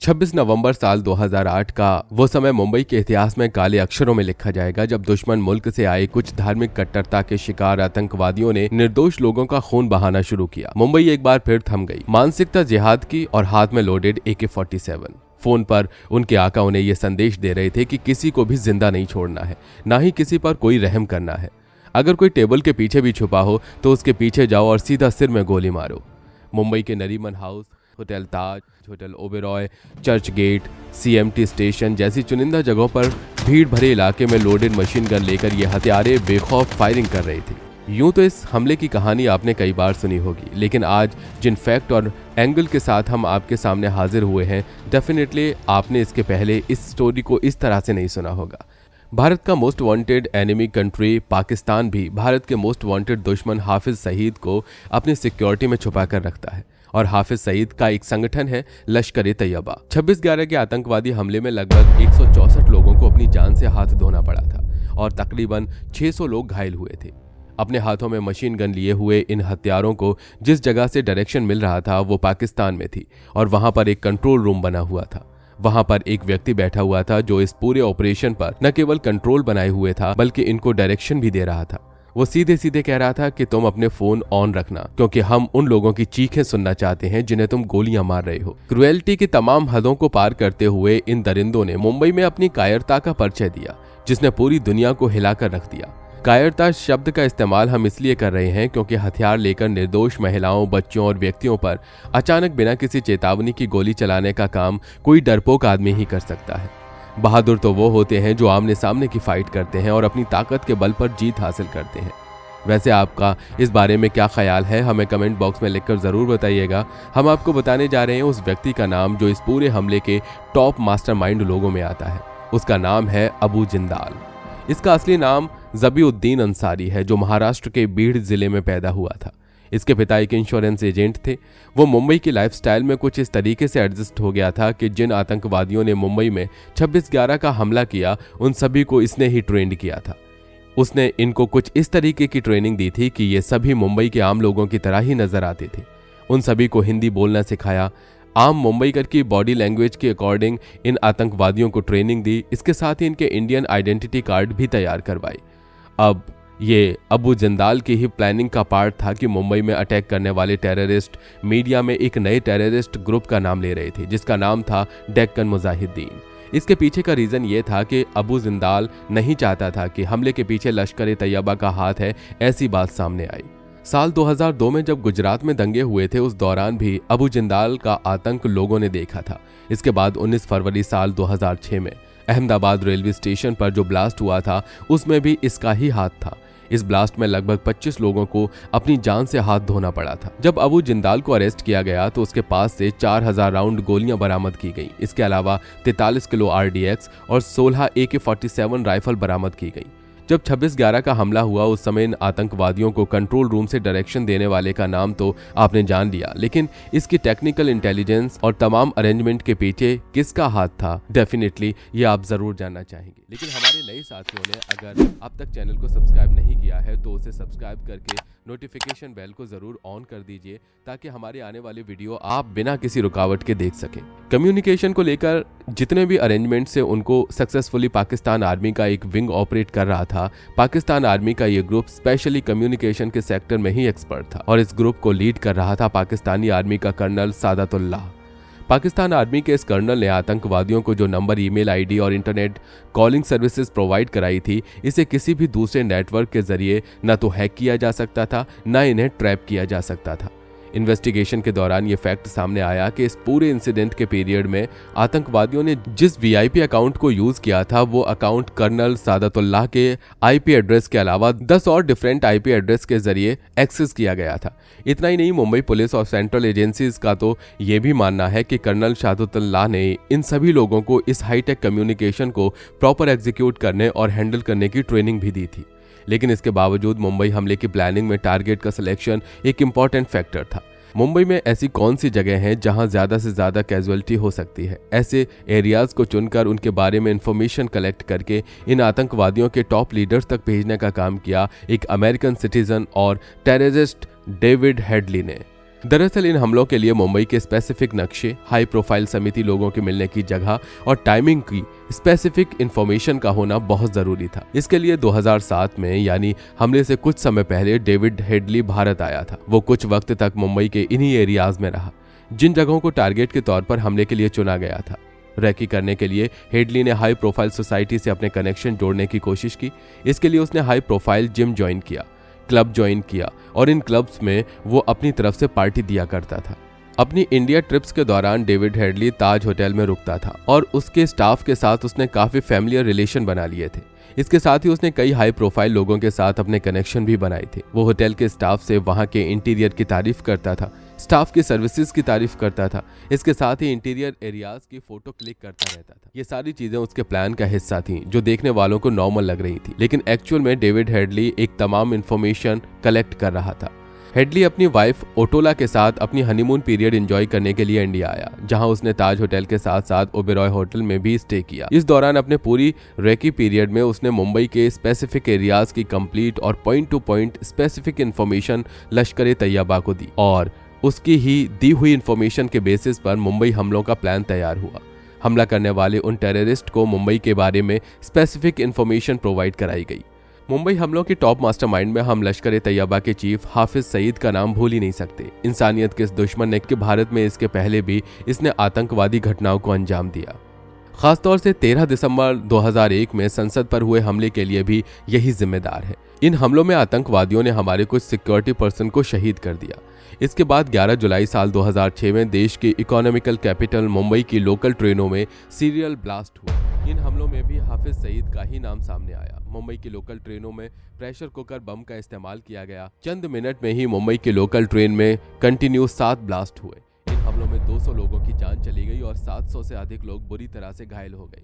26 नवंबर साल 2008 का वो समय मुंबई के इतिहास में काले अक्षरों में लिखा जाएगा जब दुश्मन मुल्क से आए कुछ धार्मिक कट्टरता के शिकार आतंकवादियों ने निर्दोष लोगों का खून बहाना शुरू किया। मुंबई एक बार फिर थम गई। मानसिकता जिहाद की और हाथ में लोडेड AK-47। फोन पर उनके आका उन्हें ये संदेश दे रहे थे कि किसी को भी जिंदा नहीं छोड़ना है, ना ही किसी पर कोई रहम करना है। अगर कोई टेबल के पीछे भी छुपा हो तो उसके पीछे जाओ और सीधा सिर में गोली मारो। मुंबई के Nariman house, hotel Taj, hotel Oberoi, Churchgate, CMT station जैसी चुनिंदा जगहों पर भीड़ भरे इलाके में लोडेड मशीन गन लेकर ये हत्यारे बेखौफ फायरिंग कर रहे थे। यूं तो इस हमले की कहानी आपने कई बार सुनी होगी, लेकिन आज जिन फैक्ट और एंगल के साथ हम आपके सामने हाजिर हुए हैं, डेफिनेटली आपने इसके पहले इस स्टोरी को इस तरह से नहीं सुना होगा। भारत का most wanted enemy country Pakistan भी भारत के मोस्ट वांटेड दुश्मन हाफिज सईद को अपनी सिक्योरिटी में छुपा कर रखता है और हाफिज सईद का एक संगठन है लश्कर-ए-तैयबा। 26/11 के आतंकवादी हमले में लगभग 164 लोगों को अपनी जान से हाथ धोना पड़ा था और तकरीबन 600 लोग घायल हुए थे। अपने हाथों में मशीन गन लिए हुए इन हत्यारों को जिस जगह से डायरेक्शन मिल रहा था वो पाकिस्तान में थी और वहां पर एक कंट्रोल रूम बना हुआ था। वहां पर एक व्यक्ति बैठा हुआ था जो इस पूरे ऑपरेशन पर न केवल कंट्रोल बनाए हुए था बल्कि इनको डायरेक्शन भी दे रहा था। वो सीधे सीधे कह रहा था कि तुम अपने फोन ऑन रखना, क्योंकि हम उन लोगों की चीखें सुनना चाहते हैं जिन्हें तुम गोलियां मार रहे हो। क्रुएल्टी की तमाम हदों को पार करते हुए इन दरिंदों ने मुंबई में अपनी कायरता का परिचय दिया, जिसने पूरी दुनिया को हिलाकर रख दिया। कायरता शब्द का इस्तेमाल हम इसलिए कर रहे हैं क्योंकि हथियार लेकर निर्दोष महिलाओं, बच्चों और व्यक्तियों पर अचानक बिना किसी चेतावनी की गोली चलाने का काम कोई डरपोक आदमी ही कर सकता है। बहादुर तो वो होते हैं जो आमने सामने की फाइट करते हैं और अपनी ताकत के बल पर जीत हासिल करते हैं। वैसे आपका इस बारे में क्या ख्याल है, हमें कमेंट बॉक्स में लिखकर ज़रूर बताइएगा। हम आपको बताने जा रहे हैं उस व्यक्ति का नाम जो इस पूरे हमले के टॉप मास्टरमाइंड लोगों में आता है। उसका नाम है अबू जिंदाल। इसका असली नाम ज़बीउद्दीन अंसारी है, जो महाराष्ट्र के बीड़ जिले में पैदा हुआ था। इसके पिता एक इंश्योरेंस एजेंट थे। वो मुंबई की लाइफस्टाइल में कुछ इस तरीके से एडजस्ट हो गया था कि जिन आतंकवादियों ने मुंबई में 26/11 का हमला किया उन सभी को इसने ही ट्रेंड किया था। उसने इनको कुछ इस तरीके की ट्रेनिंग दी थी कि ये सभी मुंबई के आम लोगों की तरह ही नजर आते थे। उन सभी को हिंदी बोलना सिखाया, आम मुंबईकर की बॉडी लैंग्वेज के अकॉर्डिंग इन आतंकवादियों को ट्रेनिंग दी। इसके साथ ही इनके इंडियन आइडेंटिटी कार्ड भी तैयार करवाए। अब ये अबू जिंदाल की ही प्लानिंग का पार्ट था कि मुंबई में अटैक करने वाले टेररिस्ट मीडिया में एक नए टेररिस्ट ग्रुप का नाम ले रहे थे, जिसका नाम था डेक्कन मुजाहिदीन। इसके पीछे का रीजन ये था कि अबू जिंदाल नहीं चाहता था कि हमले के पीछे लश्कर-ए-तैयबा का हाथ है, ऐसी बात सामने आई। साल 2002 में जब गुजरात में दंगे हुए थे, उस दौरान भी अबू जिंदाल का आतंक लोगों ने देखा था। इसके बाद 19 फरवरी साल 2006 में अहमदाबाद रेलवे स्टेशन पर जो ब्लास्ट हुआ था उसमें भी इसका ही हाथ था। इस ब्लास्ट में लगभग 25 लोगों को अपनी जान से हाथ धोना पड़ा था। जब अबू जिंदाल को अरेस्ट किया गया तो उसके पास से 4000 राउंड गोलियां बरामद की गई। इसके अलावा 43 किलो RDX और 16 AK-47 राइफल बरामद की गई। जब 26/11 का हमला हुआ उस समय इन आतंकवादियों को कंट्रोल रूम से डायरेक्शन देने वाले का नाम तो आपने जान लिया, लेकिन इसकी टेक्निकल इंटेलिजेंस और तमाम अरेंजमेंट के पीछे किसका हाथ था, डेफिनेटली ये आप जरूर जानना चाहेंगे। लेकिन हमारे नए साथियों ने अगर अब तक चैनल को सब्सक्राइब नहीं किया है तो उसे सब्सक्राइब करके नोटिफिकेशन बेल को जरूर ऑन कर दीजिए, ताकि हमारे आने वाले वीडियो आप बिना किसी रुकावट के देख सकें। कम्युनिकेशन को लेकर जितने भी अरेंजमेंट से उनको सक्सेसफुली पाकिस्तान आर्मी का एक विंग ऑपरेट कर रहा था। पाकिस्तान आर्मी का ये ग्रुप स्पेशली कम्युनिकेशन के सेक्टर में ही एक्सपर्ट था और इस ग्रुप को लीड कर रहा था पाकिस्तानी आर्मी का कर्नल सादतुल्लाह। पाकिस्तान आर्मी के इस कर्नल ने आतंकवादियों को जो नंबर, ईमेल आईडी और इंटरनेट कॉलिंग सर्विसेज प्रोवाइड कराई थी, इसे किसी भी दूसरे नेटवर्क के जरिए न तो हैक किया जा सकता था, न इन्हें ट्रैप किया जा सकता था। इन्वेस्टिगेशन के दौरान ये फैक्ट सामने आया कि इस पूरे इंसिडेंट के पीरियड में आतंकवादियों ने जिस VIP अकाउंट को यूज किया था वो अकाउंट कर्नल सादतुल्लाह के IP एड्रेस के अलावा 10 और डिफरेंट IP एड्रेस के जरिए एक्सेस किया गया था। इतना ही नहीं, मुंबई पुलिस और सेंट्रल एजेंसीज का तो ये भी मानना है कि कर्नल सादतुल्लाह ने इन सभी लोगों को इस हाईटेक कम्युनिकेशन को प्रॉपर एग्जीक्यूट करने और हैंडल करने की ट्रेनिंग भी दी थी। लेकिन इसके बावजूद मुंबई हमले की प्लानिंग में टारगेट का सिलेक्शन एक इम्पॉर्टेंट फैक्टर था। मुंबई में ऐसी कौन सी जगह हैं जहां ज्यादा से ज्यादा कैजुअलिटी हो सकती है। ऐसे एरियाज को चुनकर उनके बारे में इंफॉर्मेशन कलेक्ट करके इन आतंकवादियों के टॉप लीडर्स तक भेजने का काम किया एक अमेरिकन सिटीजन और टेररिस्ट डेविड हेडली ने। दरअसल इन हमलों के लिए मुंबई के स्पेसिफिक नक्शे, हाई प्रोफाइल समिति लोगों के मिलने की जगह और टाइमिंग की स्पेसिफिक इंफॉर्मेशन का होना बहुत जरूरी था। इसके लिए 2007 में यानी हमले से कुछ समय पहले डेविड हेडली भारत आया था। वो कुछ वक्त तक मुंबई के इन्हीं एरियाज में रहा जिन जगहों को टारगेट के तौर पर हमले के लिए चुना गया था। रैकी करने के लिए हेडली ने हाई प्रोफाइल सोसाइटी से अपने कनेक्शन जोड़ने की कोशिश की। इसके लिए उसने हाई प्रोफाइल जिम ज्वाइन किया, क्लब ज्वाइन किया और इन क्लब्स में वो अपनी तरफ से पार्टी दिया करता था। अपनी इंडिया ट्रिप्स के दौरान डेविड हेडली ताज होटल में रुकता था और उसके स्टाफ के साथ उसने काफी फैमिलियर रिलेशन बना लिए थे। इसके साथ ही उसने कई हाई प्रोफाइल लोगों के साथ अपने कनेक्शन भी बनाए थे। वो होटल के स्टाफ से वहां के इंटीरियर की तारीफ करता था, स्टाफ की सर्विसेज की तारीफ करता था। इसके साथ ही इंटीरियर एरियाज की फोटो क्लिक करता रहता था। ये सारी चीजें उसके प्लान का हिस्सा थी जो देखने वालों को नॉर्मल लग रही थी, लेकिन एक्चुअल में डेविड हेडली एक तमाम इंफॉर्मेशन कलेक्ट कर रहा था। हेडली अपनी वाइफ ओटोला के साथ अपनी हनीमून पीरियड एंजॉय करने के लिए इंडिया आया, जहां उसने ताज होटल के साथ साथ ओबेरॉय होटल में भी स्टे किया। इस दौरान अपने पूरी रेकी पीरियड में उसने मुंबई के स्पेसिफिक एरियाज की कंप्लीट और point two point specific information लश्कर तैयबा को दी और उसकी ही दी हुई इंफॉर्मेशन के बेसिस पर मुंबई हमलों का प्लान तैयार हुआ। हमला करने वाले उन टेररिस्ट को मुंबई के बारे में स्पेसिफिक इंफॉर्मेशन प्रोवाइड कराई गई। मुंबई हमलों के टॉप मास्टरमाइंड में हम लश्कर तैयबा के चीफ हाफिज सईद का नाम भूल ही नहीं सकते। इंसानियत के इस दुश्मन ने कि भारत में इसके पहले भी इसने आतंकवादी घटनाओं को अंजाम दिया। खासतौर से 13 दिसंबर 2001 में संसद पर हुए हमले के लिए भी यही जिम्मेदार है। इन हमलों में आतंकवादियों ने हमारे कुछ सिक्योरिटी पर्सन को शहीद कर दिया। इसके बाद 11 जुलाई साल 2006 में देश की इकोनॉमिकल कैपिटल मुंबई की लोकल ट्रेनों में सीरियल ब्लास्ट हुआ। इन हमलों में भी हाफिज सईद का ही नाम सामने आया। मुंबई की लोकल ट्रेनों में प्रेशर कुकर बम का इस्तेमाल किया गया। चंद मिनट में ही मुंबई की लोकल ट्रेन में कंटिन्यू 7 ब्लास्ट हुए। इन हमलों में 200 लोगों की जान चली गई और 700 से अधिक लोग बुरी तरह से घायल हो गए।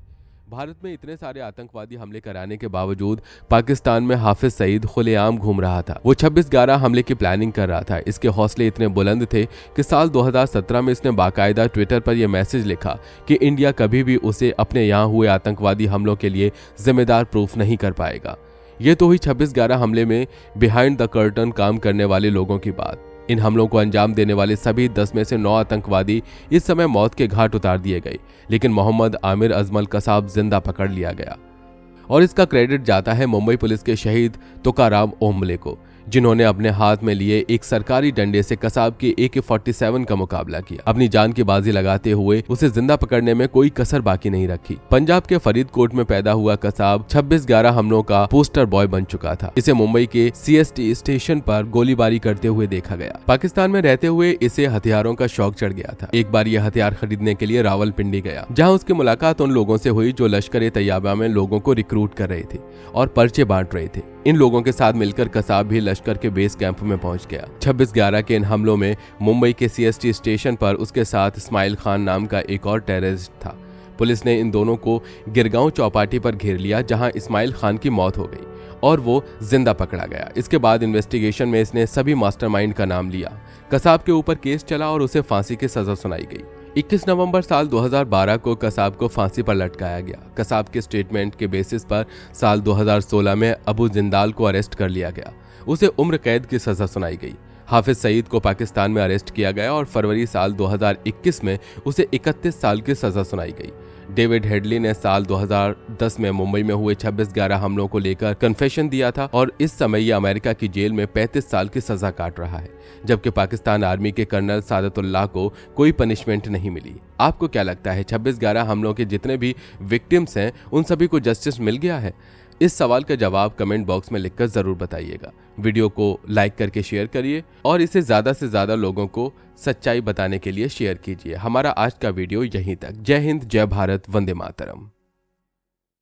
भारत में इतने सारे आतंकवादी हमले कराने के बावजूद पाकिस्तान में हाफिज सईद खुलेआम घूम रहा था। वो 26/11 हमले की प्लानिंग कर रहा था। इसके हौसले इतने बुलंद थे कि साल 2017 में इसने बाकायदा ट्विटर पर यह मैसेज लिखा कि इंडिया कभी भी उसे अपने यहाँ हुए आतंकवादी हमलों के लिए जिम्मेदार प्रूफ नहीं कर पाएगा। ये तो हुई 26/11 हमले में बिहाइंड द कर्टन काम करने वाले लोगों की बात। इन हमलों को अंजाम देने वाले सभी 10 में से 9 आतंकवादी इस समय मौत के घाट उतार दिए गए, लेकिन मोहम्मद आमिर अजमल कसाब जिंदा पकड़ लिया गया और इसका क्रेडिट जाता है मुंबई पुलिस के शहीद तुकाराम ओम्बले को, जिन्होंने अपने हाथ में लिए एक सरकारी डंडे से कसाब की AK-47 का मुकाबला किया। अपनी जान की बाजी लगाते हुए उसे जिंदा पकड़ने में कोई कसर बाकी नहीं रखी। पंजाब के फरीदकोट में पैदा हुआ कसाब 26/11 हमलों का पोस्टर बॉय बन चुका था। इसे मुंबई के CST स्टेशन पर गोलीबारी करते हुए देखा गया। पाकिस्तान में रहते हुए इसे हथियारों का शौक चढ़ गया था। एक बार यह हथियार खरीदने के लिए रावलपिंडी गया, जहाँ उसकी मुलाकात उन लोगों से हुई जो लश्कर तैयबा में लोगों को रिक्रूट कर रहे थे और पर्चे बांट रहे थे। इन लोगों के साथ मिलकर कसाब भी लश्कर के बेस कैंप में पहुंच गया। 26/11 के इन हमलों में मुंबई के CST स्टेशन पर उसके साथ इस्माइल खान नाम का एक और टेररिस्ट था। पुलिस ने इन दोनों को गिरगांव चौपाटी पर घेर लिया, जहां इस्माइल खान की मौत हो गई और वो जिंदा पकड़ा गया। इसके बाद इन्वेस्टिगेशन में इसने सभी मास्टरमाइंड का नाम लिया। कसाब के ऊपर केस चला और उसे फांसी की सजा सुनाई गई। 21 नवंबर साल 2012 को कसाब को फांसी पर लटकाया गया। कसाब के स्टेटमेंट के बेसिस पर साल 2016 में अबू जिंदाल को अरेस्ट कर लिया गया। उसे उम्र कैद की सजा सुनाई गई। हाफिज सईद को पाकिस्तान में अरेस्ट किया गया और फरवरी साल 2021 में उसे 31 साल की सजा सुनाई गई। डेविड हेडली ने साल 2010 में मुंबई में हुए 26/11 हमलों को लेकर कन्फेशन दिया था और इस समय यह अमेरिका की जेल में 35 साल की सजा काट रहा है, जबकि पाकिस्तान आर्मी के कर्नल सादतुल्लाह को कोई पनिशमेंट नहीं मिली। आपको क्या लगता है 26/11 हमलों के जितने भी विक्टिम्स हैं उन सभी को जस्टिस मिल गया है? इस सवाल का जवाब कमेंट बॉक्स में लिखकर जरूर बताइएगा। वीडियो को लाइक करके शेयर करिए और इसे ज्यादा से ज्यादा लोगों को सच्चाई बताने के लिए शेयर कीजिए। हमारा आज का वीडियो यहीं तक। जय हिंद, जय भारत, वंदे मातरम।